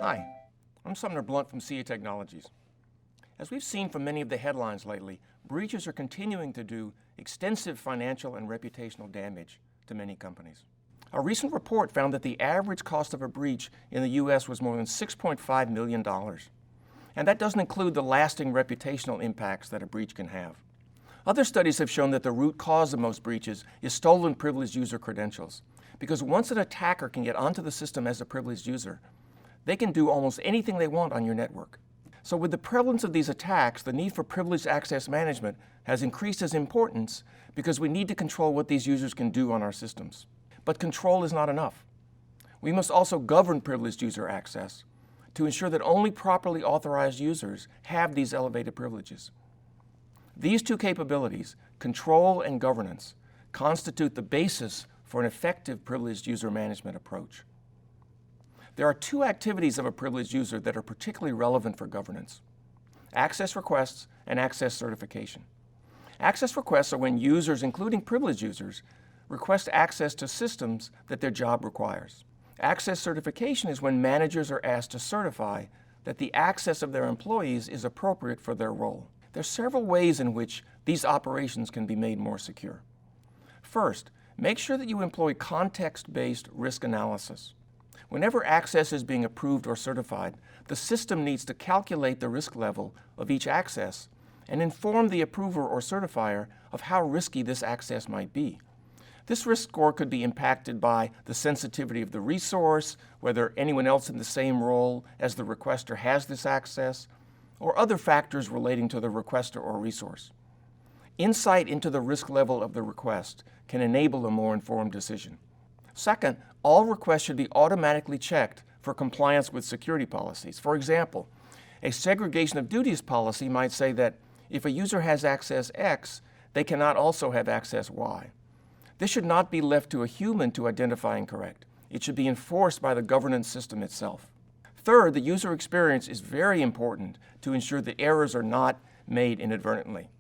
Hi, I'm Sumner Blunt from CA Technologies. As we've seen from many of the headlines lately, breaches are continuing to do extensive financial and reputational damage to many companies. A recent report found that the average cost of a breach in the U.S. was more than $6.5 million. And that doesn't include the lasting reputational impacts that a breach can have. Other studies have shown that the root cause of most breaches is stolen privileged user credentials. Because once an attacker can get onto the system as a privileged user, they can do almost anything they want on your network. So with the prevalence of these attacks, the need for privileged access management has increased as importance because we need to control what these users can do on our systems. But control is not enough. We must also govern privileged user access to ensure that only properly authorized users have these elevated privileges. These two capabilities, control and governance, constitute the basis for an effective privileged user management approach. There are two activities of a privileged user that are particularly relevant for governance: access requests and access certification. Access requests are when users, including privileged users, request access to systems that their job requires. Access certification is when managers are asked to certify that the access of their employees is appropriate for their role. There are several ways in which these operations can be made more secure. First, make sure that you employ context-based risk analysis. Whenever access is being approved or certified, the system needs to calculate the risk level of each access and inform the approver or certifier of how risky this access might be. This risk score could be impacted by the sensitivity of the resource, whether anyone else in the same role as the requester has this access, or other factors relating to the requester or resource. Insight into the risk level of the request can enable a more informed decision. Second, all requests should be automatically checked for compliance with security policies. For example, a segregation of duties policy might say that if a user has access X, they cannot also have access Y. This should not be left to a human to identify and correct. It should be enforced by the governance system itself. Third, the user experience is very important to ensure that errors are not made inadvertently.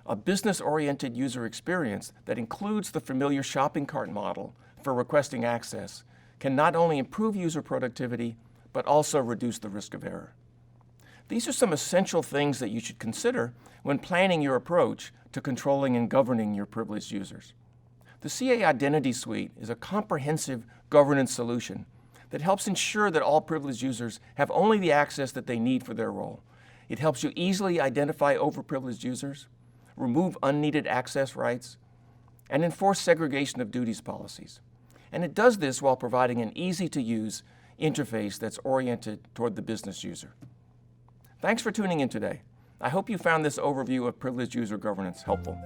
A business-oriented user experience that includes the familiar shopping cart model for requesting access can not only improve user productivity, but also reduce the risk of error. These are some essential things that you should consider when planning your approach to controlling and governing your privileged users. The CA Identity Suite is a comprehensive governance solution that helps ensure that all privileged users have only the access that they need for their role. It helps you easily identify overprivileged users, remove unneeded access rights, and enforce segregation of duties policies. And it does this while providing an easy-to-use interface that's oriented toward the business user. Thanks for tuning in today. I hope you found this overview of privileged user governance helpful.